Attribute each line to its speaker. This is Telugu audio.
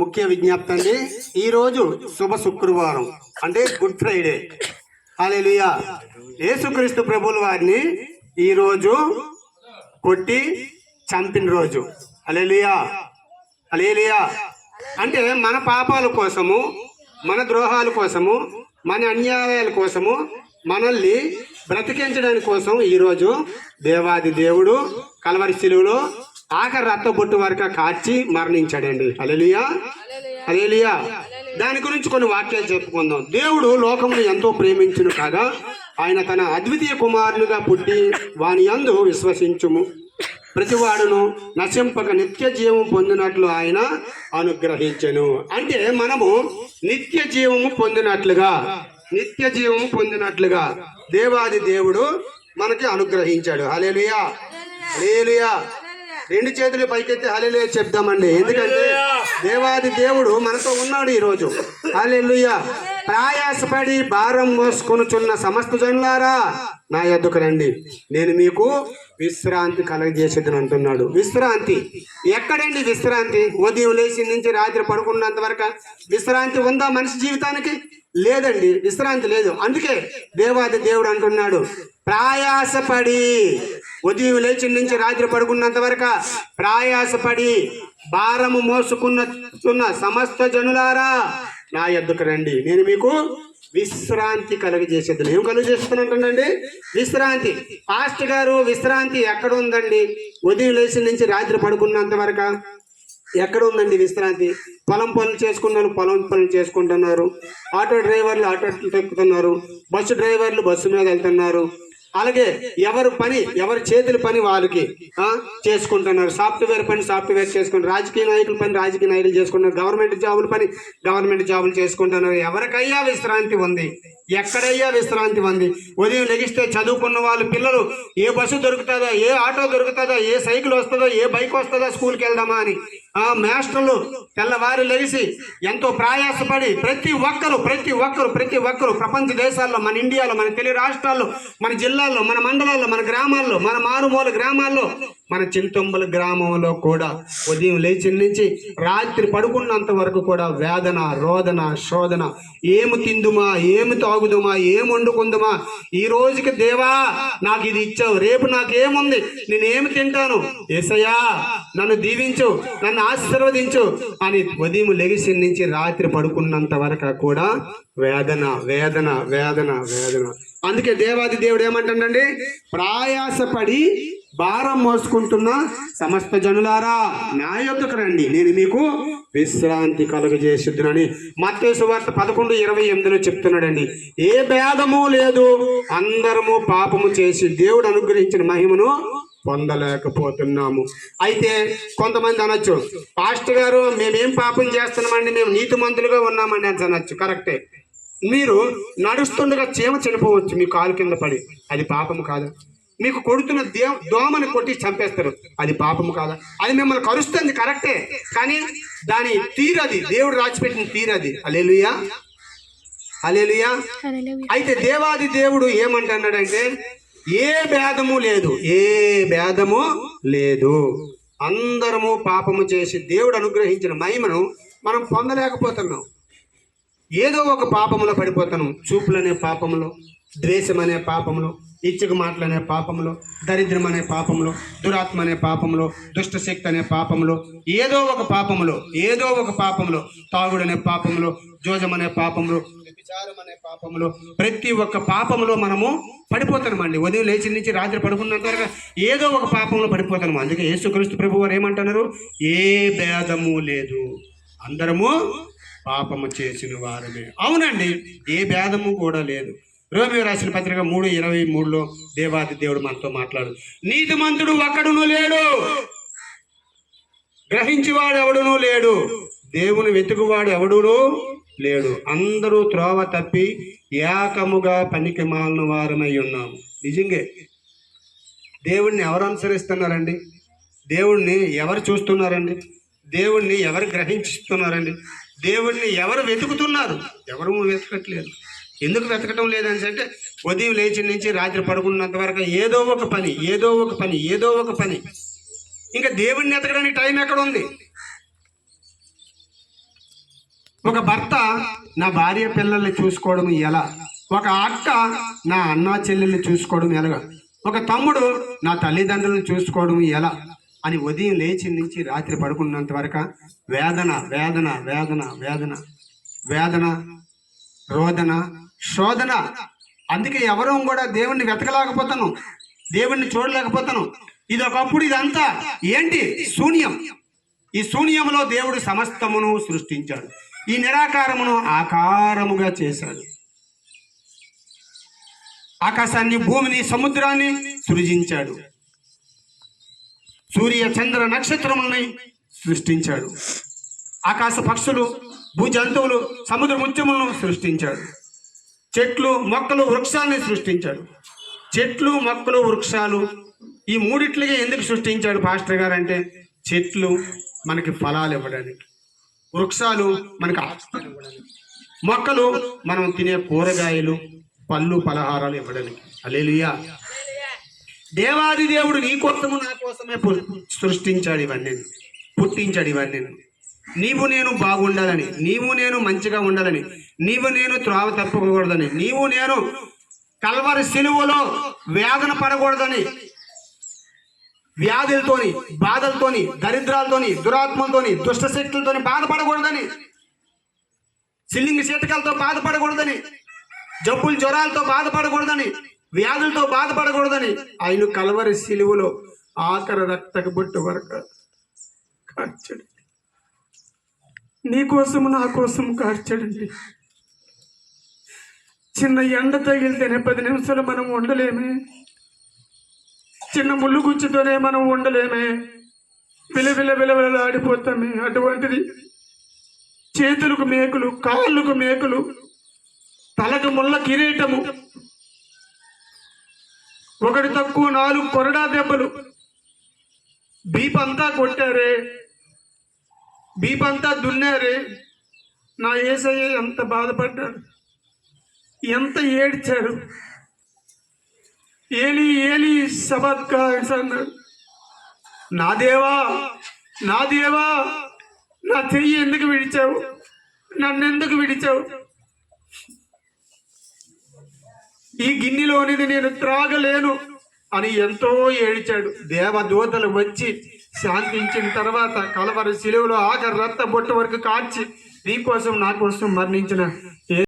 Speaker 1: ముఖ్య విజ్ఞప్తి అండి. ఈరోజు శుభ శుక్రవారం అంటే గుడ్ ఫ్రైడే. హల్లెలూయా. యేసుక్రీస్తు ప్రభువుల వారిని ఈరోజు కొట్టి చంపిన రోజు. హల్లెలూయా, హల్లెలూయా. అంటే మన పాపాల కోసము, మన ద్రోహాల కోసము, మన అన్యాయాల కోసము, మనల్ని బ్రతికించడానికి కోసం ఈరోజు దేవాది దేవుడు కల్వరి శిలువలో ఆఖరి రక్త బొట్టు వరకు కార్చి మరణించాడండి. హల్లెలూయా, హల్లెలూయా. దాని గురించి కొన్ని వాక్యాలు చెప్పుకుందాం. దేవుడు లోకమును ఎంతో ప్రేమించును కాగా ఆయన తన అద్వితీయ కుమారునిగా పుట్టి వాని యందు విశ్వసించుము ప్రతివాడును నశింపక నిత్య జీవం పొందినట్లు ఆయన అనుగ్రహించెను. అంటే మనము నిత్య జీవము పొందినట్లుగా దేవాది దేవుడు మనకి అనుగ్రహించాడు. హల్లెలూయా, హల్లెలూయా. రెండు చేతులు పైకెత్తి హల్లెలూయా చెప్దామండి. ఎందుకంటే దేవాది దేవుడు మనతో ఉన్నాడు ఈరోజు. హల్లెలూయా. ప్రయాసపడి భారం మోసుకొనుచున్న సమస్త జనులారా నా యొద్దకు రండి, నేను మీకు విశ్రాంతి కలగజేసేదని అంటున్నాడు. విశ్రాంతి ఎక్కడండి? విశ్రాంతి ఉదయం లేచి నుంచి రాత్రి పడుకున్నంత వరకు విశ్రాంతి ఉందా మనిషి జీవితానికి? లేదండి, విశ్రాంతి లేదు. అందుకే దేవాది దేవుడు అంటున్నాడు, ప్రయాసపడి ఉదయం లేచి నుంచి రాత్రి పడుకున్నంత వరకు ప్రయాసపడి భారము మోసుకున్న సమస్త జనులారా నా యొద్దకు రండి, నేను మీకు విశ్రాంతి కలుగజేసేది. ఏం కలుగజేస్తున్నట్టండి? విశ్రాంతి. పాస్టర్ గారు విశ్రాంతి ఎక్కడ ఉందండి? ఉదయం లేచి నుంచి రాత్రి పడుకున్నంత వరకు ఎక్కడ ఉందండి విశ్రాంతి? పొలం పనులు చేసుకున్న వాళ్ళు పొలం పనులు చేసుకుంటున్నారు, ఆటో డ్రైవర్లు ఆటోలు తొక్కుతున్నారు, బస్సు డ్రైవర్లు బస్సు మీద వెళ్తున్నారు. అలాగే ఎవరి చేతుల పని వాళ్ళకి చేసుకుంటున్నారు. సాఫ్ట్వేర్ పని సాఫ్ట్వేర్ చేసుకుంటారు, రాజకీయ నాయకుల పని రాజకీయ నాయకులు చేసుకుంటున్నారు, గవర్నమెంట్ జాబుల పని గవర్నమెంట్ జాబులు చేసుకుంటున్నారు. ఎవరికయ్యా విశ్రాంతి ఉంది? ఎక్కడయ్యా విశ్రాంతి ఉంది? ఉదయం లెగిస్తే చదువుకున్న వాళ్ళు పిల్లలు ఏ బస్సు దొరుకుతుందా, ఏ ఆటో దొరుకుతుందా, ఏ సైకిల్ వస్తుందో, ఏ బైక్ వస్తుందా స్కూల్కి వెళ్దామా అని మాస్టర్లు తెల్లవారు లెగిసి ఎంతో ప్రయాసపడి ప్రతి ఒక్కరు ప్రపంచ దేశాల్లో, మన ఇండియాలో, మన తెలుగు రాష్ట్రాల్లో, మన జిల్లాల్లో, మన మండలాల్లో, మన గ్రామాల్లో, మన మారుమూల గ్రామాల్లో, మన చింతొంబల గ్రామంలో కూడా ఉదయం లేచి నుంచి రాత్రి పడుకున్నంత వరకు కూడా వేదన, రోదన, శోధన. ఏమి తిందుమా, ఏమి తాగుదుమా, ఏమి వండుకుందుమా, ఈ రోజుకి దేవా నాకు ఇది ఇచ్చావు, రేపు నాకేముంది, నేనేమి తింటాను, యేసయ్యా నన్ను దీవించు, నన్ను ఆశీర్వదించు అని ఉదయం లెగిసి నుంచి రాత్రి పడుకున్నంత వరకు కూడా వేదన వేదన వేదన వేదన. అందుకే దేవాది దేవుడు ఏమంటాడండి? ప్రయాసపడి భారం మోసుకుంటున్న సమస్త జనులారా నా యొద్దకు రండి, నేను మీకు విశ్రాంతి కలుగజేసిద్దునని మత్తయి సువార్త 11:28 చెప్తున్నాడండి. ఏ భేదము లేదు, అందరము పాపము చేసి దేవుడు అనుగ్రహించిన మహిమను పొందలేకపోతున్నాము. అయితే కొంతమంది అనొచ్చు, పాస్టర్ గారు మేమేం పాపం చేస్తున్నామండి, మేము నీతిమంతులుగా ఉన్నామండి అని అనొచ్చు. కరెక్టే. మీరు నడుస్తుండగా చీమ చనిపోవచ్చు మీ కాలు కింద పడి, అది పాపము కాదా? మీకు కొడుతున్న దోమని కొట్టి చంపేస్తారు, అది పాపము కాదా? అది మిమ్మల్ని కరుస్తుంది, కరెక్టే. కానీ దాని తీరది దేవుడు రాసిపెట్టిన తీరది. హల్లెలూయా, హల్లెలూయా. అయితే దేవాది దేవుడు ఏమంటున్నాడంటే ఏ భేదము లేదు, అందరము పాపము చేసి దేవుడు అనుగ్రహించిన మహిమను మనం పొందలేకపోతున్నాం. ఏదో ఒక పాపములో పడిపోతున్నాం. చూపులనే పాపములో, ద్వేషం అనే పాపములో, ఇచ్చక మాటలనే పాపములో, దరిద్రం అనే పాపములో, దురాత్మ అనే పాపములో, దుష్టశక్తి అనే పాపములో, ఏదో ఒక పాపములో, తాగుడనే పాపములో, జోజం అనే పాపములో, విచారం అనే పాపములో, ప్రతి ఒక్క పాపములో మనము పడిపోతామండి. ఉదయం లేచి నుంచి రాత్రి పడుకున్నంత వరకు ఏదో ఒక పాపంలో పడిపోతాము. అందుకే యేసుక్రీస్తు ప్రభువు వారు ఏమంటున్నారు? ఏ భేదము లేదు, అందరము పాపము చేసిన వారమే. అవునండి, ఏ భేదము కూడా లేదు. రోమియో రాసిన పత్రిక 3:23 దేవాది దేవుడు మనతో మాట్లాడు, నీతిమంతుడు ఒక్కడును లేడు, గ్రహించేవాడు ఎవడునూ లేడు, దేవుని వెతుకువాడు ఎవడునూ లేడు, అందరూ త్రోవ తప్పి ఏకముగా పనికి మాలిన వారమై ఉన్నాము. నిజంగా దేవుణ్ణి ఎవరు అనుసరిస్తున్నారండి? దేవుణ్ణి ఎవరు చూస్తున్నారండి? దేవుణ్ణి ఎవరు గ్రహించుతున్నారండి? దేవుణ్ణి ఎవరు వెతుకుతున్నారు? ఎవరు వెతకట్లేదు. ఎందుకు వెతకటం లేదని అంటే ఉదయం లేచి నుంచి రాత్రి పడుకున్నంత వరకు ఏదో ఒక పని. ఇంకా దేవుణ్ణి ఎతకడానికి టైం ఎక్కడ ఉంది? ఒక భర్త నా భార్య పిల్లల్ని చూసుకోవడం ఎలా, ఒక అక్క నా అన్నా చెల్లెల్ని చూసుకోవడం ఎలాగా, ఒక తమ్ముడు నా తల్లిదండ్రులను చూసుకోవడం ఎలా అని ఉదయం లేచి నుంచి రాత్రి పడుకున్నంత వరకు వేదన వేదన వేదన వేదన వేదన రోదన శోధన. అందుకే ఎవరూ కూడా దేవుణ్ణి వెతకలేకపోతాను, దేవుణ్ణి చూడలేకపోతాను. ఇది ఒకప్పుడు ఇదంతా ఏంటి? శూన్యం. ఈ శూన్యములో దేవుడు సమస్తమును సృష్టించాడు. ఈ నిరాకారమును ఆకారముగా చేశాడు. ఆకాశాన్ని, భూమిని, సముద్రాన్ని సృజించాడు. సూర్య చంద్ర నక్షత్రములని సృష్టించాడు. ఆకాశ పక్షులు, భూ జంతువులు, సముద్ర ముత్యములను సృష్టించాడు. చెట్లు, మొక్కలు, వృక్షాలని సృష్టించాడు. చెట్లు, మొక్కలు, వృక్షాలు ఈ మూడిట్లుగా ఎందుకు సృష్టించాడు పాస్టర్ గారు అంటే, చెట్లు మనకి ఫలాలు ఇవ్వడానికి, వృక్షాలు మనకి ఆక్సిజన్ ఇవ్వడానికి, మొక్కలు మనం తినే కూరగాయలు, పళ్ళు, పలహారాలు ఇవ్వడానికి. హల్లెలూయా. దేవాది దేవుడు నీ కోసము నా కోసమే సృష్టించాడు ఇవన్నీ, పుట్టించాడు ఇవన్నీ. నీవు నేను బాగుండాలని, నీవు నేను మంచిగా ఉండాలని, నీవు నేను త్రోవ తప్పకూడదని, నీవు నేను కల్వరి సిలువలో వేదన పడకూడదని, వ్యాధులతోని, బాధలతోని, దరిద్రాలతోని, దురాత్మలతోని, దుష్ట శక్తులతోని బాధపడకూడదని, సిల్లింగి శీతకాలతో బాధపడకూడదని, జబ్బులు జ్వరాలతో బాధపడకూడదని, వ్యాధులతో బాధపడకూడదని ఆయన కల్వరి సిలువలో ఆఖరి రక్తకు బొట్టు వరకు కార్చాడు. నీ కోసము నా కోసం కార్చాడండి. చిన్న ఎండ తగిలితేనే 10 నిమిషాలు మనం ఉండలేమే, చిన్న ముళ్ళు గుచ్చుతోనే మనం ఉండలేమే, విలవిల విలవిలలాడిపోతామే. అటువంటిది చేతులకు మేకులు, కాళ్ళకు మేకులు, తలకు ముళ్ళ కిరీటము, ఒకటి తక్కువ 4 కొరడా దెబ్బలు, బీపంతా కొట్టారే, బీపంతా దున్నారే. నా యేసయ్య ఎంత బాధపడ్డాడు, ఎంత ఏడ్చాడు. ఏలి ఏలి సబత్కా అన్నాడు. నా దేవా, నా దేవా, నా చెయ్యి ఎందుకు విడిచావు, నన్నెందుకు విడిచావు, ఈ గిన్నెలోనిది నేను త్రాగలేను అని ఎంతో ఏడ్చాడు. దేవదూతలు వచ్చి శాంతించిన తర్వాత కలవరి సిలువలో ఆఖరి రక్త బొట్టు వరకు కాచి నీ కోసం నా కోసం మరణించిన